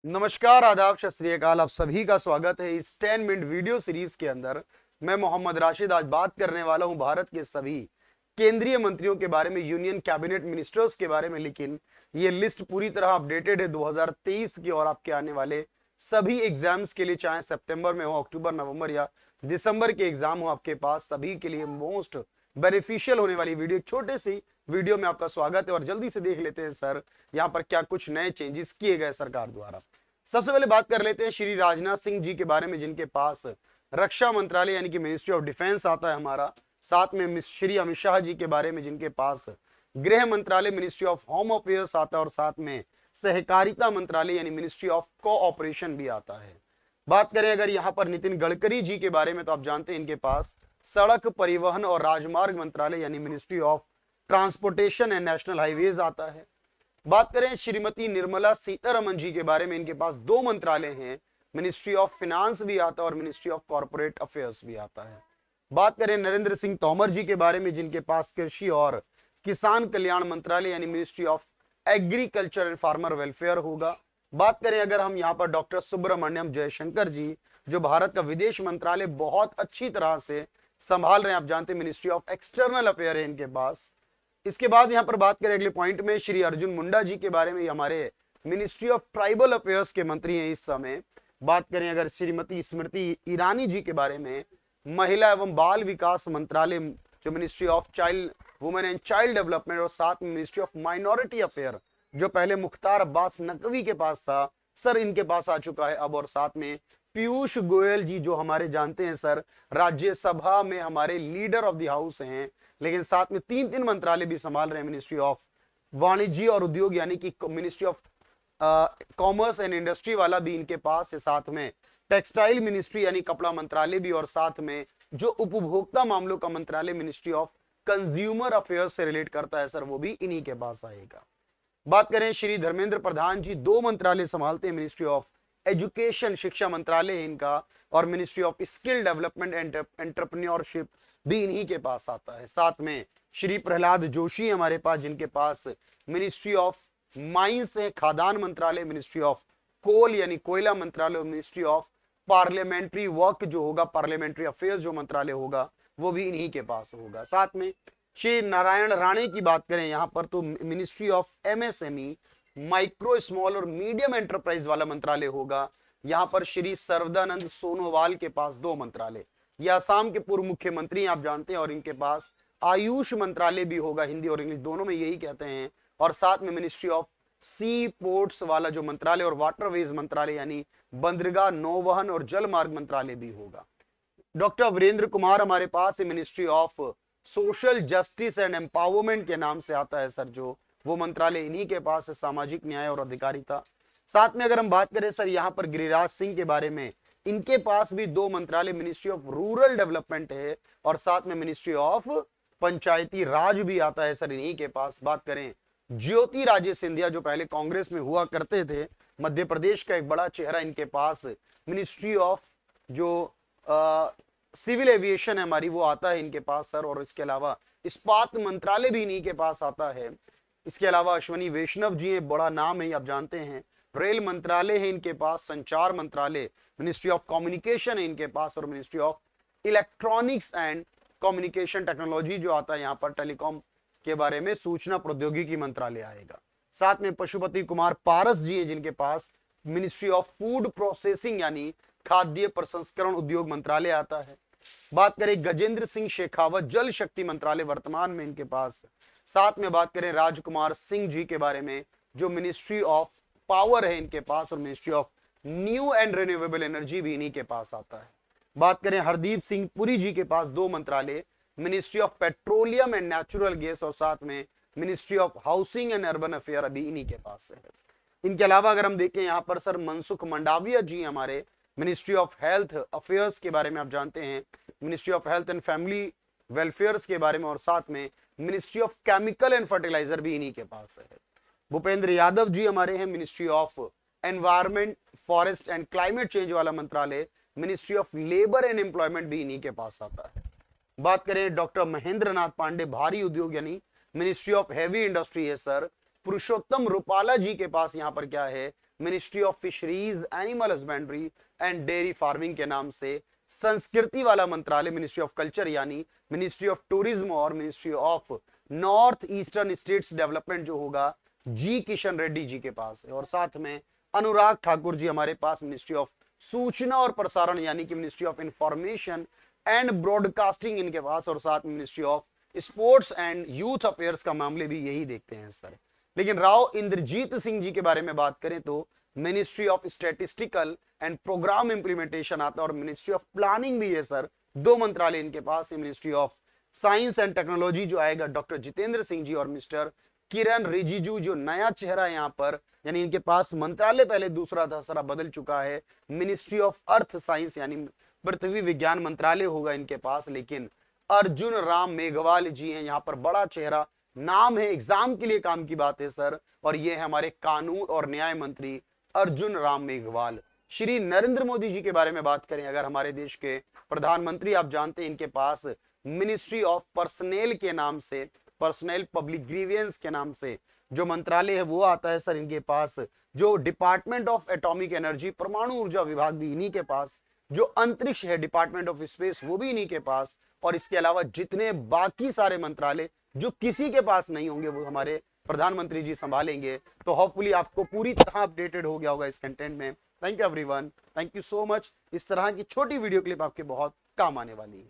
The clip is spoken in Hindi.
नमस्कार, आदाब, सत श्री अकाल। आप सभी का स्वागत है इस 10 मिनट वीडियो सीरीज के अंदर। मैं मोहम्मद राशिद आज बात करने वाला हूं भारत के सभी केंद्रीय मंत्रियों के बारे में, यूनियन कैबिनेट मिनिस्टर्स के बारे में। लेकिन ये लिस्ट पूरी तरह अपडेटेड है 2023 की और आपके आने वाले सभी एग्जाम्स के लिए, चाहे सितंबर में हो, अक्टूबर, नवंबर या दिसंबर के एग्जाम हो, आपके पास सभी के लिए मोस्ट बेनिफिशियल होने वाली वीडियो। एक छोटे सी वीडियो में आपका स्वागत है और जल्दी से देख लेते हैं सर यहाँ पर क्या कुछ नए चेंजेस किए गए सरकार द्वारा। सबसे पहले बात कर लेते हैं श्री राजनाथ सिंह जी के बारे में, जिनके पास रक्षा मंत्रालय यानी कि मिनिस्ट्री ऑफ डिफेंस आता है हमारा। साथ में श्री अमित शाह जी के बारे में, जिनके पास गृह मंत्रालय मिनिस्ट्री ऑफ होम अफेयर्स आता है, और साथ में सहकारिता मंत्रालय यानी मिनिस्ट्री ऑफ कोऑपरेशन भी आता है। बात करें अगर यहाँ पर नितिन गडकरी जी के बारे में, तो आप जानते हैं इनके पास सड़क परिवहन और राजमार्ग मंत्रालय यानी ministry of transportation and national highways आता है। बात करें श्रीमती निर्मला सीतारमन जी के बारे में, इनके पास दो मंत्रालय हैं, मिनिस्ट्री ऑफ फिनांस भी आता है और मिनिस्ट्री ऑफ कॉर्पोरेट अफेयर्स भी आता है। बात करें नरेंद्र सिंह तोमर जी के बारे में, जिनके पास कृषि और किसान कल्याण मंत्रालय यानी ministry of agriculture and farmer welfare होगा। बात करें अगर हम यहाँ पर डॉक्टर सुब्रमण्यम जयशंकर जी, जो भारत का विदेश मंत्रालय बहुत अच्छी तरह से संभाल रहे हैं, आप जानते हैं मिनिस्ट्री ऑफ एक्सटर्नल अफेयर है इनके पास। इसके बाद यहां पर बात करें अगले पॉइंट में श्री अर्जुन मुंडा जी के बारे में, हमारे मिनिस्ट्री ऑफ ट्राइबल अफेयर्स के मंत्री हैं इस समय। बात करें अगर श्रीमती स्मृति ईरानी जी के बारे में, महिला एवं बाल विकास मंत्रालय जो ministry of child women and child development, और साथ में मिनिस्ट्री ऑफ माइनॉरिटी अफेयर जो पहले मुख्तार अब्बास नकवी के पास था, सर इनके पास आ चुका है अब। और साथ में पीयूष गोयल जी, जो हमारे जानते हैं सर राज्यसभा में हमारे लीडर ऑफ द हाउस हैं, लेकिन साथ में तीन तीन मंत्रालय भी संभाल रहे हैं। मिनिस्ट्री ऑफ वाणिज्य और उद्योग यानी कि ministry of commerce and industry वाला भी इनके पास है, साथ में टेक्सटाइल मिनिस्ट्री यानी कपड़ा मंत्रालय भी, और साथ में जो उपभोक्ता मामलों का मंत्रालय मिनिस्ट्री ऑफ कंज्यूमर अफेयर्स से रिलेट करता है सर, वो भी इन्हीं के पास आएगा। बात करें श्री धर्मेंद्र प्रधान जी, दो मंत्रालय संभालते हैं, मिनिस्ट्री ऑफ एजुकेशन शिक्षा मंत्रालय है इनका, और ministry of skill development and entrepreneurship भी इन्हीं के पास आता है। साथ में श्री प्रहलाद जोशी हमारे पास, जिनके पास मिनिस्ट्री ऑफ माइंस है, खादान मंत्रालय, मिनिस्ट्री ऑफ कोल यानी कोयला मंत्रालय, और मिनिस्ट्री ऑफ पार्लियामेंट्री वर्क जो होगा, पार्लियामेंट्री अफेयर्स जो मंत्रालय होगा, वो भी इन्हीं के पास होगा। साथ में श्री नारायण राणे की बात करें यहाँ पर, तो ministry of MSME micro small और मीडियम एंटरप्राइज वाला मंत्रालय होगा। यहाँ पर श्री सर्वदानंद सोनोवाल के पास दो मंत्रालय, ये असम के पूर्व मुख्यमंत्री आप जानते हैं, और इनके पास आयुष मंत्रालय भी होगा, हिंदी और इंग्लिश दोनों में यही कहते हैं। और साथ में मिनिस्ट्री ऑफ सी पोर्ट्स वाला जो मंत्रालय और वाटरवेज मंत्रालय यानी बंदरगाह, नौवहन और जल मार्ग मंत्रालय भी होगा। डॉक्टर वीरेंद्र कुमार हमारे पास है, ministry of social justice and empowerment के नाम से आता है सर, जो वो मंत्रालय इन्हीं के पास है, सामाजिक न्याय और अधिकारिता। साथ में अगर हम बात करें सर यहाँ पर गिरिराज सिंह के बारे में, इनके पास भी दो मंत्रालय, मिनिस्ट्री ऑफ रूरल डेवलपमेंट है और साथ में मिनिस्ट्री ऑफ पंचायती राज भी आता है सर इन्हीं के पास। बात करें ज्योति राजे सिंधिया, जो पहले कांग्रेस में हुआ करते थे, मध्य प्रदेश का एक बड़ा चेहरा, इनके पास मिनिस्ट्री ऑफ जो सिविल एविएशन है हमारी, वो आता है इनके पास सर। और इसके अलावा इस्पात मंत्रालय भी इन्हीं के पास आता है। इसके अलावा अश्वनी वैष्णव जी, बड़ा नाम है आप जानते हैं। रेल मंत्रालय है इनके पास, संचार मंत्रालय, मिनिस्ट्री ऑफ कम्युनिकेशन है इनके पास, और ministry of electronics and communication technology जो आता है यहाँ पर, टेलीकॉम के बारे में सूचना प्रौद्योगिकी मंत्रालय आएगा। साथ में पशुपति कुमार पारस जी है, जिनके पास मिनिस्ट्री ऑफ फूड प्रोसेसिंग यानी खाद्य प्रसंस्करण उद्योग मंत्रालय आता है। बात करें गजेंद्र सिंह शेखावत, जल शक्ति मंत्रालय वर्तमान में इनके पास। साथ में बात करें राजकुमार सिंह जी के बारे में, जो मिनिस्ट्री ऑफ पावर है इनके पास, और ministry of new and renewable energy भी इन्हीं के पास आता है। बात करें हरदीप सिंह पुरी जी के पास दो मंत्रालय, ministry of petroleum and natural gas, और साथ में ministry of housing and urban affair अभी इन्हीं के पास है। इनके अलावा अगर हम देखें यहाँ पर सर मनसुख मंडाविया जी, हमारे मिनिस्ट्री ऑफ हेल्थ अफेयर्स के बारे में आप जानते हैं, ministry of health and family welfares के बारे में, और साथ में ministry of chemical and fertiliser भी इन्हीं के पास है। भूपेंद्र यादव जी हमारे हैं, ministry of environment, forest and climate change वाला मंत्रालय, ministry of labour and employment भी इन्हीं के पास आता है। बात करें डॉक्टर महेंद्र नाथ पांडे, भारी उद्योग यानी मिनिस्ट्री ऑफ हैवी इंडस्ट्री है सर, पुरुषोत्तम रूपाला जी के पास यहाँ पर क्या है, ministry of fisheries, animal husbandry and dairy farming के नाम से। संस्कृति वाला मंत्रालय मिनिस्ट्री ऑफ कल्चर यानी मिनिस्ट्री ऑफ टूरिज्म और ministry of north eastern states development जो होगा जी किशन रेड्डी जी के पास है। और साथ में अनुराग ठाकुर जी हमारे पास मिनिस्ट्री ऑफ सूचना और प्रसारण यानी कि ministry of information and broadcasting इनके पास, और साथ में ministry of sports and youth affairs का मामले भी यही देखते हैं सर। लेकिन राव इंद्रजीत सिंह जी के बारे में बात करें तो ministry of statistical and programme implementation आता है और मिनिस्ट्री ऑफ प्लानिंग भी है सर। दो मंत्रालय इनके पास है, ministry of science and technology जो आएगा डॉक्टर जितेंद्र सिंह जी और मिस्टर किरण रिजिजू जो नया चेहरा यहाँ पर, यानी इनके पास मंत्रालय पहले दूसरा था सर, बदल चुका है, मिनिस्ट्री ऑफ अर्थ साइंस यानी पृथ्वी विज्ञान मंत्रालय होगा इनके पास। लेकिन अर्जुन राम मेघवाल जी हैं यहाँ पर, बड़ा चेहरा, नाम है, एग्जाम के लिए काम की बात है सर, और ये है हमारे कानून और न्याय मंत्री अर्जुन राम मेघवाल। श्री नरेंद्र मोदी जी के बारे में बात करें अगर, हमारे देश के प्रधानमंत्री, आप जानते हैं इनके पास मिनिस्ट्री ऑफ पर्सनेल के नाम से, पर्सनल पब्लिक ग्रीवियंस के नाम से जो मंत्रालय है वो आता है सर इनके पास। जो डिपार्टमेंट ऑफ एटॉमिक एनर्जी, परमाणु ऊर्जा विभाग भी इन्हीं के पास। जो अंतरिक्ष है, डिपार्टमेंट ऑफ स्पेस, वो भी इन्हीं के पास। और इसके अलावा जितने बाकी सारे मंत्रालय जो किसी के पास नहीं होंगे वो हमारे प्रधानमंत्री जी संभालेंगे। तो होपफुली आपको पूरी तरह अपडेटेड हो गया होगा इस कंटेंट में। Thank you everyone, thank you so much. इस तरह की छोटी वीडियो क्लिप आपके बहुत काम आने वाली है।